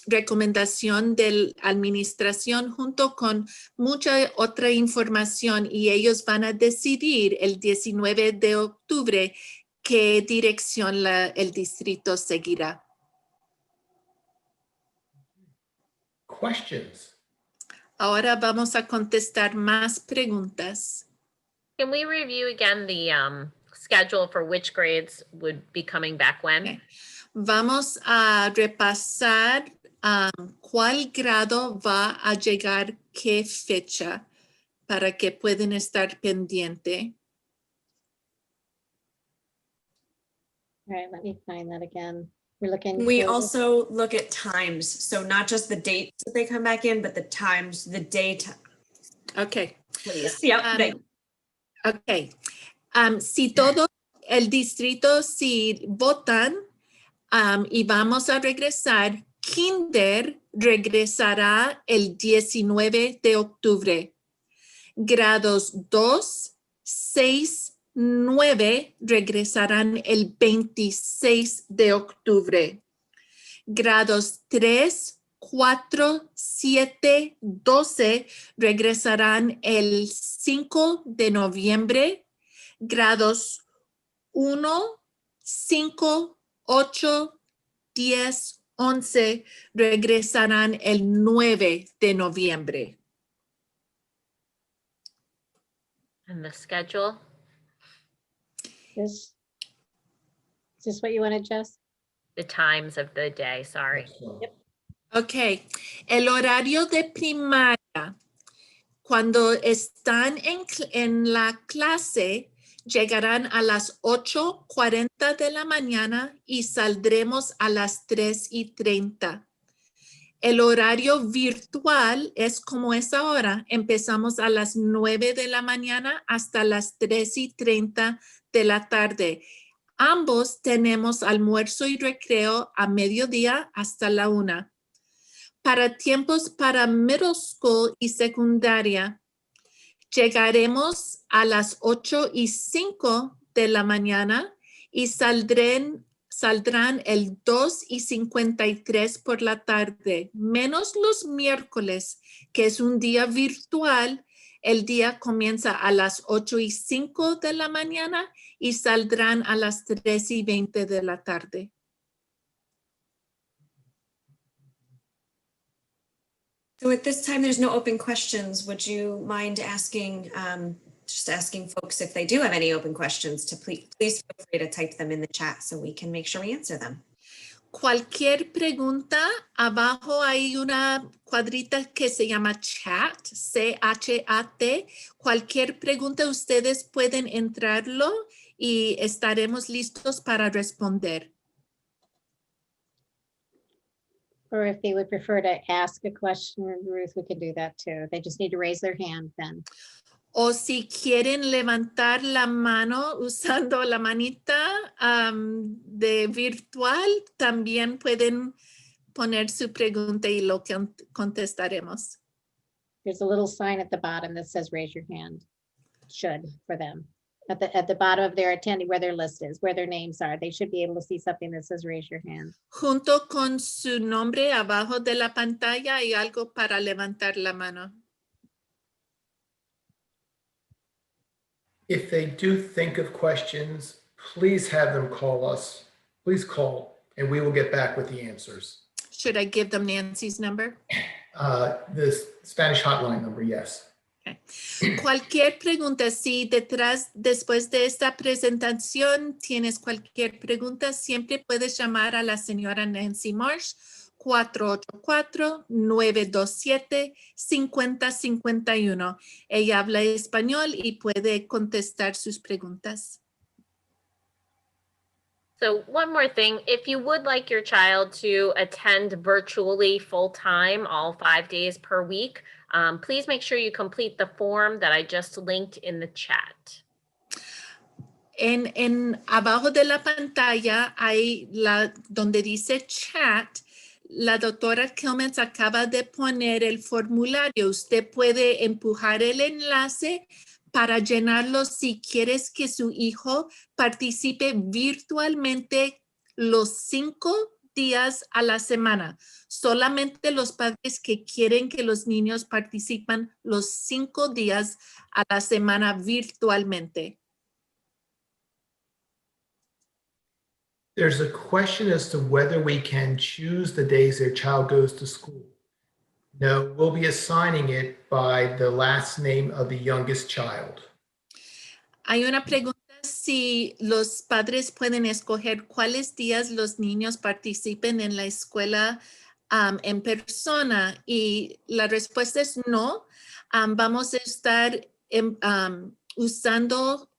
recomendación de la administración junto con mucha otra información y ellos van a decidir el 19 de octubre qué dirección el distrito seguirá. Questions? Ahora vamos a contestar más preguntas. Can we review again the schedule for which grades would be coming back when? Okay. Vamos a repasar cuál grado va a llegar qué fecha para que puedan estar pendiente. All right, let me find that again. We're looking. We for- also look at times. So not just the dates that they come back in, but the times, the date. Okay. Please. Yep. Ok. Si todo el distrito, si votan y vamos a regresar, Kinder regresará el 19 de octubre. Grados 2, 6, 9 regresarán el 26 de octubre. Grados 3, 4, 7, 12 regresarán el 5 de noviembre. Grados 1, 5, 8, 10, 11 regresarán el 9 de noviembre. And the schedule? Is this what you wanted, Jess? The times of the day, sorry. Ok, el horario de primaria, cuando están en la clase, llegarán a las 8:40 de la mañana y saldremos a las 3:30. El horario virtual es como es ahora. Empezamos a las 9 de la mañana hasta las 3:30 de la tarde. Ambos tenemos almuerzo y recreo a mediodía hasta la 1. Para tiempos para middle school y secundaria, llegaremos a las 8:05 de la mañana y saldrán el 2:53 por la tarde, menos los miércoles, que es un día virtual. El día comienza a las 8:05 de la mañana y saldrán a las 3:20 de la tarde. So at this time, there's no open questions. Would you mind asking, just asking folks if they do have any open questions to please feel free to type them in the chat so we can make sure we answer them. Cualquier pregunta, abajo hay una cuadrita que se llama chat, C-H-A-T. Cualquier pregunta ustedes pueden entrarlo y estaremos listos para responder. Or if they would prefer to ask a question, Ruth, we can do that too. They just need to raise their hand then. O si quieren levantar la mano usando la manita de virtual, también pueden poner su pregunta y lo contestaremos. There's a little sign at the bottom that says raise your hand. Should for them. At the bottom of their attending, where their list is, where their names are, they should be able to see something that says raise your hand. Junto con su nombre abajo de la pantalla hay algo para levantar la mano. If they do think of questions, please have them call us. Please call, and we will get back with the answers. Should I give them Nancy's number? The Spanish hotline number, yes. Okay. Cualquier pregunta, si después de esta presentación tienes cualquier pregunta, siempre puedes llamar a la señora Nancy Marsh, 484-927-5051. Ella habla español y puede contestar sus preguntas. So one more thing, if you would like your child to attend virtually full-time all 5 days per week, please make sure you complete the form that I just linked in the chat. En abajo de la pantalla hay donde dice chat. La doctora Kilmans acaba de poner el formulario. Usted puede empujar el enlace para llenarlo si quieres que su hijo participe virtualmente los 5 días a la semana. Solamente los padres que quieren que los niños participan los 5 días a la semana virtualmente. There's a question as to whether we can choose the days their child goes to school. No, we'll be assigning it by the last name of the youngest child. Hay una pregunta si los padres pueden escoger cuáles días los niños participen en la escuela en persona, y la respuesta es no. Vamos a estar usando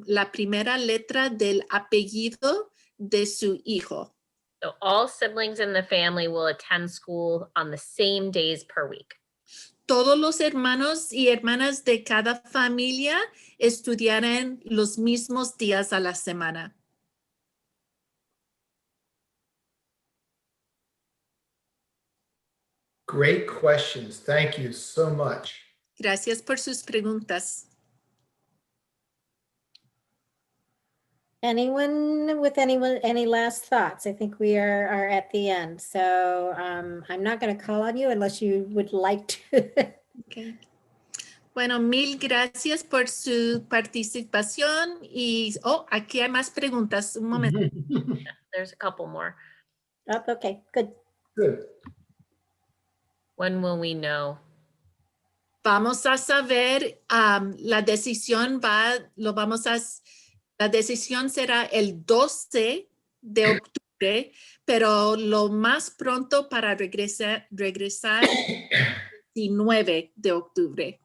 la primera letra del apellido de su hijo. So all siblings in the family will attend school on the same days per week. Todos los hermanos y hermanas de cada familia estudiarán los mismos días a la semana. Great questions. Thank you so much. Gracias por sus preguntas. Anyone with any last thoughts? I think we are at the end. So I'm not going to call on you unless you would like to. Okay. Bueno, mil gracias por su participación y, aquí hay más preguntas. Un momento. There's a couple more. Oh, okay, good. Good. When will we know? Vamos a saber, la decisión la decisión será el 12 de octubre, pero lo más pronto para regresar el 19 de octubre.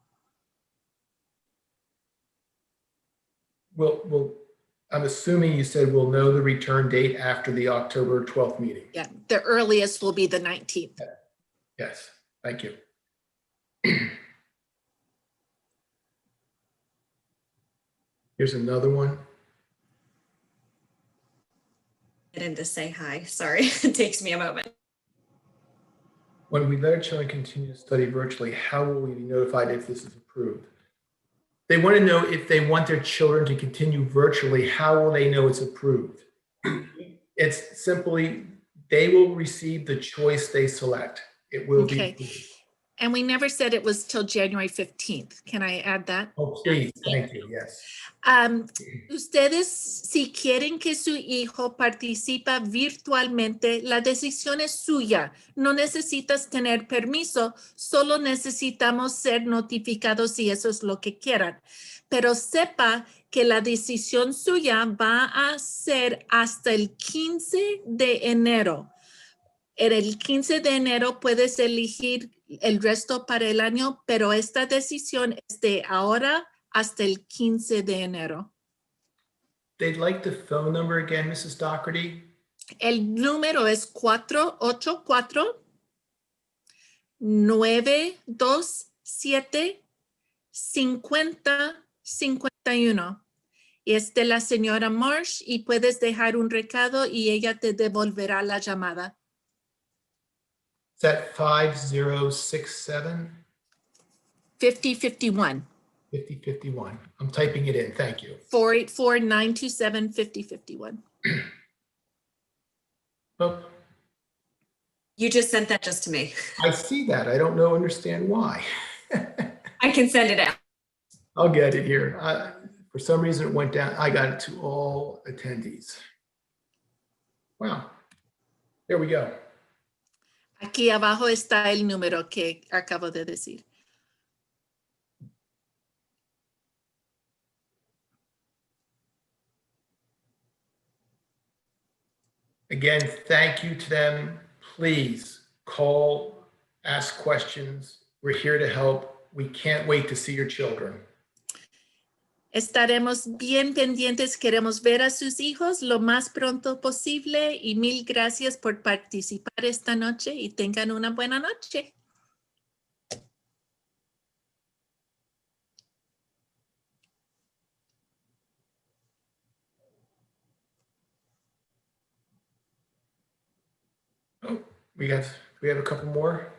Well, I'm assuming you said we'll know the return date after the October 12th meeting. Yeah, the earliest will be the 19th. Yes, thank you. Here's another one. Get in to say hi. Sorry, it takes me a moment. When we let our children continue to study virtually, how will we be notified if this is approved? They want to know if they want their children to continue virtually, how will they know it's approved? It's simply, they will receive the choice they select. It will be Okay. approved. And we never said it was till January 15th. Can I add that? Oh, please, thank you, yes. Ustedes, si quieren que su hijo participa virtualmente, la decisión es suya. No necesitas tener permiso, solo necesitamos ser notificados si eso es lo que quieran. Pero sepa que la decisión suya va a ser hasta el 15 de enero. En el 15 de enero puedes elegir el resto para el año, pero esta decisión es de ahora hasta el 15 de enero. They'd like the phone number again, Mrs. Doherty. El número es 484-927-5051. Y es de la señora Marsh y puedes dejar un recado y ella te devolverá la llamada. Is that 5067? 5051. 5051. I'm typing it in, thank you. 484-927-5051. Oh, You just sent that just to me. I see that. I don't understand why. I can send it out. I'll get it here. For some reason it went down. I got it to all attendees. Wow. There we go. Aquí abajo está el número que acabo de decir. Again, thank you to them. Please call, ask questions. We're here to help. We can't wait to see your children. Estaremos bien pendientes. Queremos ver a sus hijos lo más pronto posible y mil gracias por participar esta noche y tengan una buena noche. Oh, we have a couple more.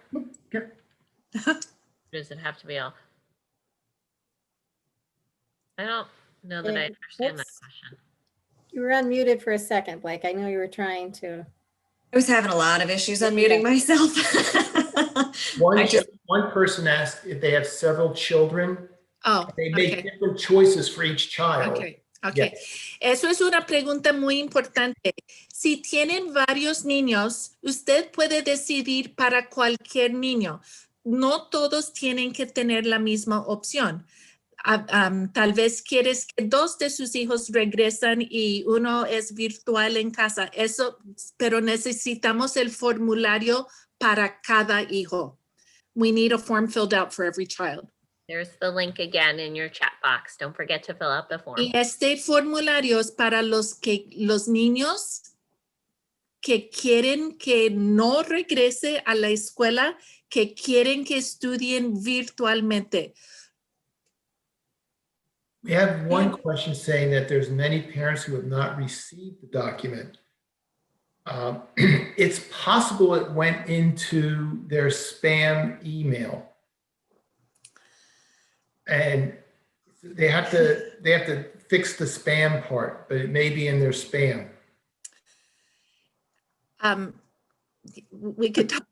Does it have to be all? I don't know that I understand that Oops. question. You were unmuted for a second, Blake. I know you were trying to. I was having a lot of issues unmuting myself. One person asked if they have several children. Oh, They make okay. different choices for each child. Okay. Eso es una pregunta muy importante. Si tienen varios niños, usted puede decidir para cualquier niño. No todos tienen que tener la misma opción. Tal vez quieres que dos de sus hijos regresan y uno es virtual en casa. Pero necesitamos el formulario para cada hijo. We need a form filled out for every child. There's the link again in your chat box. Don't forget to fill out the form. Y este formulario es para los niños que quieren que no regrese a la escuela, que quieren que estudien virtualmente. We have one question saying that there's many parents who have not received the document. It's possible it went into their spam email. And they have to fix the spam part, but it may be in their spam. We could talk.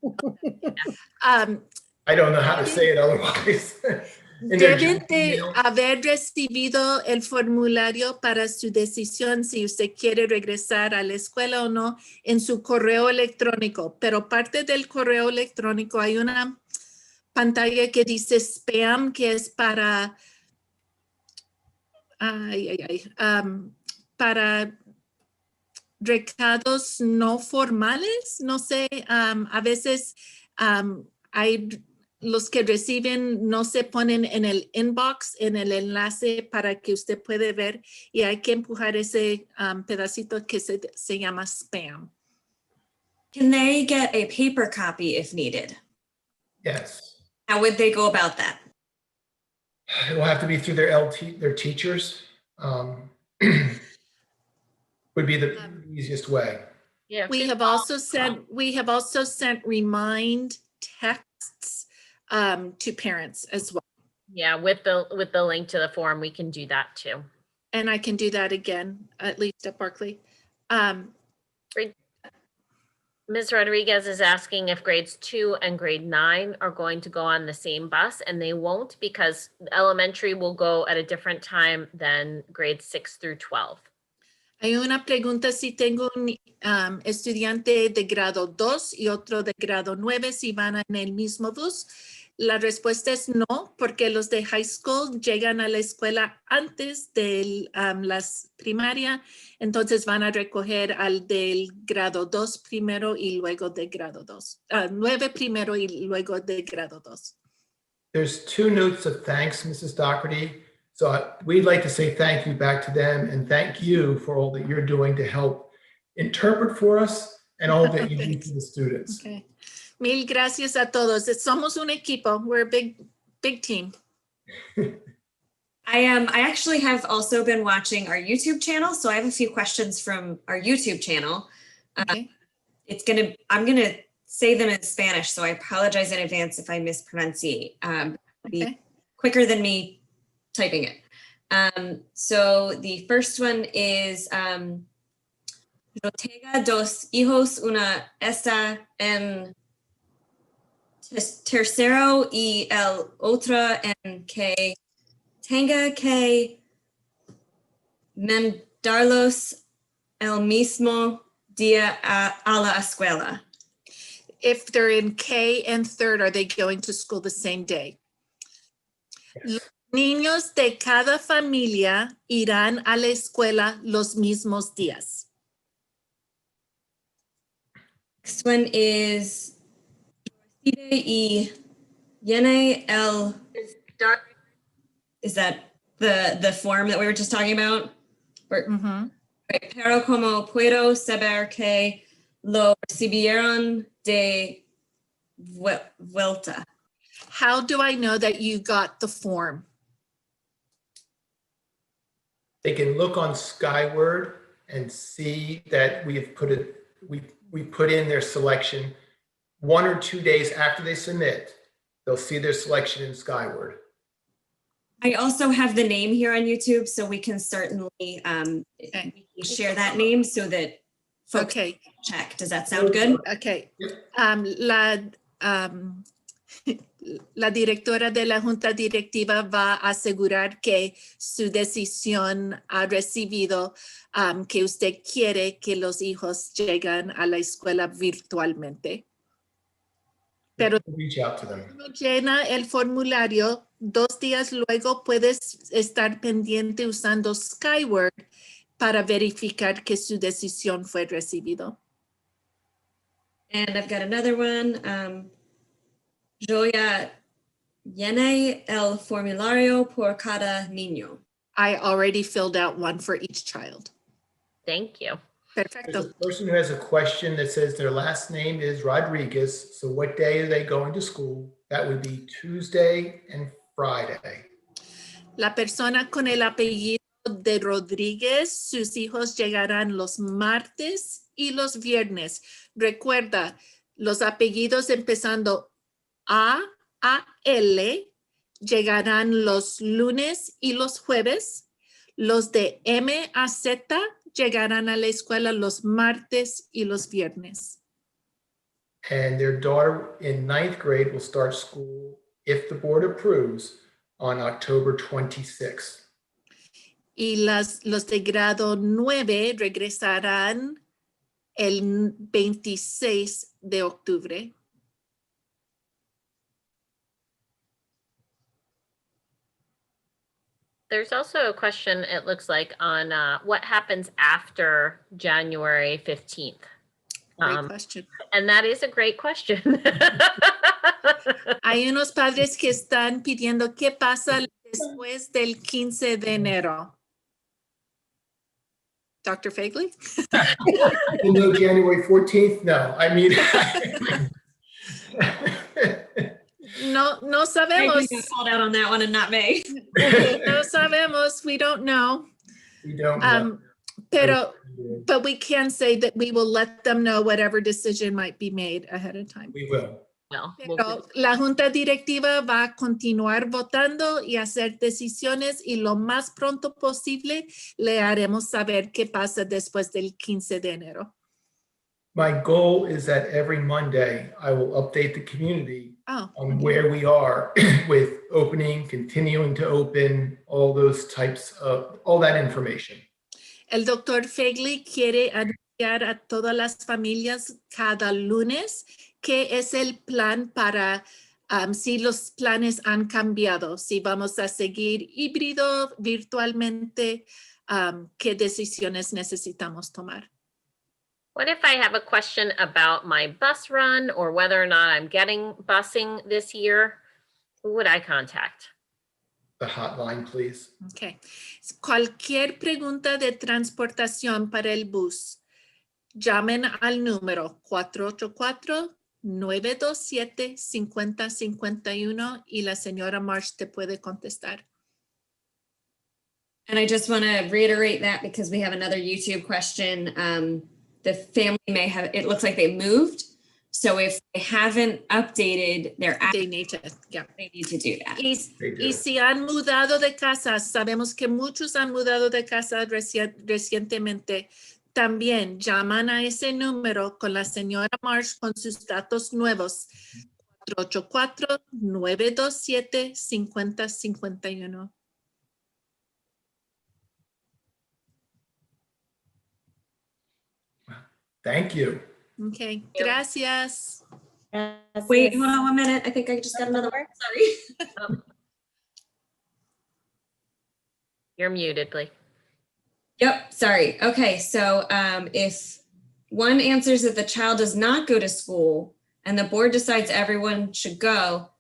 Um, I don't know how to say it otherwise. In their Deben junk de email. haber recibido el formulario para su decisión si usted quiere regresar a la escuela o no en su correo electrónico, pero parte del correo electrónico hay una pantalla que dice spam, que es para, para recados no formales. No sé, a veces hay los que reciben no se ponen en el inbox, en el enlace para que usted puede ver, y hay que empujar ese pedacito que se llama spam. Can they get a paper copy if needed? Yes. How would they go about that? It will have to be through their teachers. Would be the easiest way. Yeah. We have also sent remind texts to parents as well. Yeah, with the link to the form, we can do that too. And I can do that again, at least at Berkeley. Ms. Rodriguez is asking if grades 2 and grade 9 are going to go on the same bus, and they won't, because elementary will go at a different time than grades 6 through 12. Hay una pregunta si tengo un estudiante de grado 2 y otro de grado 9, si van en el mismo bus. La respuesta es no, porque los de high school llegan a la escuela antes de las primaria, entonces van a recoger al del grado 2 primero y luego de grado 2. 9 primero y luego de grado 2. There's 2 notes of thanks, Mrs. Doherty. So we'd like to say thank you back to them and thank you for all that you're doing to help interpret for us and all that you do for the students. Okay. Mil gracias a todos. Somos un equipo. We're a big team. I actually have also been watching our YouTube channel, so I have a few questions from our YouTube channel. Okay. I'm gonna say them in Spanish, so I apologize in advance if I mispronunciate. Be Okay. quicker than me typing it. So the first one is yo tengo dos hijos, una está en tercero y el otro en que tenga que mandarlos el mismo día a la escuela. If they're in K and third, are they going to school the same day? Los niños de cada familia irán a la escuela los mismos días. Next one is y llene el. Is that the form that we were just talking about? Mhm. Right. Pero como puedo saber que lo recibieron de vuelta? How do I know that you got the form? They can look on Skyward and see that we have put it, we put in their selection 1 or 2 days after they submit. They'll see their selection in Skyward. I also have the name here on YouTube, so we can certainly share that name so that folks Okay. check. Does that sound good? Okay. La directora de la Junta Directiva va a asegurar que su decisión ha recibido que usted quiere que los hijos lleguen a la escuela virtualmente. Pero Reach out to them. uno llena el formulario, 2 días luego puedes estar pendiente usando Skyward para verificar que su decisión fue recibido. And I've got another one. Yo ya llené el formulario por cada niño. I already filled out one for each child. Thank you. There's Perfecto. a person who has a question that says their last name is Rodriguez. So what day are they going to school? That would be Tuesday and Friday. La persona con el apellido de Rodríguez, sus hijos llegarán los martes y los viernes. Recuerda, los apellidos empezando A-L llegarán los lunes y los jueves. Los de M a Z llegarán a la escuela los martes y los viernes. And their daughter in 9th grade will start school, if the board approves, on October 26th. Y los de grado 9 regresarán el 26 de octubre. There's also a question, it looks like, on what happens after January 15th. Great question. And that is a great question. Hay unos padres que están pidiendo qué pasa después del 15 de enero. Dr. Fagley? You know, January 14th? No, I mean. No I sabemos. got called out on that one and not me. No sabemos. We don't know. We don't know. But we can say that we will let them know whatever decision might be made ahead of time. We will. Well, Pero la junta directiva va a continuar votando y hacer decisiones y lo más pronto posible le haremos saber qué pasa después del 15 de enero. My goal is that every Monday I will update the community Oh, on where we are with opening, continuing to open, all those types of, all that information. El doctor Fagley quiere anunciar a todas las familias cada lunes qué es el plan para si los planes han cambiado, si vamos a seguir híbrido, virtualmente, qué decisiones necesitamos tomar. what if I have a question about my bus run or whether or not I'm getting busing this year? Who would I contact? The hotline, please. Okay. Cualquier pregunta de transportación para el bus, llamen al número 484-927-5051 y la señora Marsh te puede contestar. And I just want to reiterate that because we have another YouTube question. The family may have, it looks like they moved. So if they haven't updated their app, They need to, yeah. they need to do that. They do. Y si han mudado de casa, sabemos que muchos han mudado de casa recientemente. También llaman a ese número con la señora Marsh con sus datos nuevos. 484-927-5051. Thank you. Okay, gracias. Wait, hold on 1 minute. I think I just got another one. Sorry. You're muted, Blake. Yep, sorry. Okay, so if one answers that the child does not go to school and the board decides everyone should go,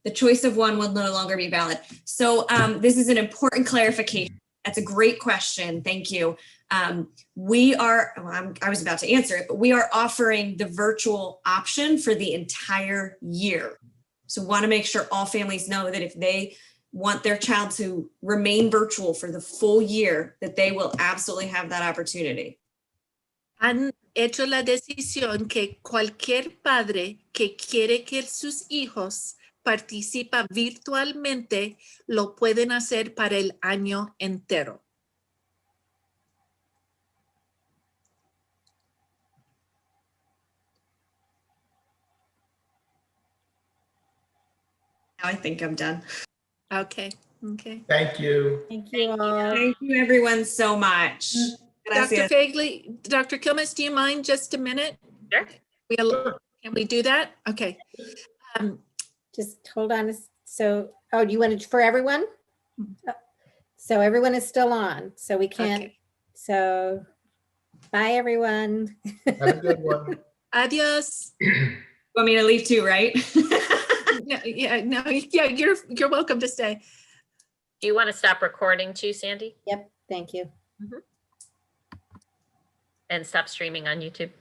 the choice of one will no longer be valid. So this is an important clarification. That's a great question. Thank you. We are, well, I was about to answer it, but we are offering the virtual option for the entire year. So want to make sure all families know that if they want their child to remain virtual for the full year, that they will absolutely have that opportunity. Han hecho la decisión que cualquier padre que quiere que sus hijos participa virtualmente lo pueden hacer para el año entero. Now I think I'm done. Okay. Thank you. Thank you all. Thank you everyone so much. Dr. Gracias. Fagley, Dr. Kilmes, do you mind just a minute? Sure. Can we do that? Okay. Just hold on. So, oh, do you want it for everyone? So everyone is still on, so we can't. Okay. So bye, everyone. Have a good one. Adios. Want me to leave too, right? You're welcome to stay. Do you want to stop recording too, Sandy? Yep, thank you. And stop streaming on YouTube?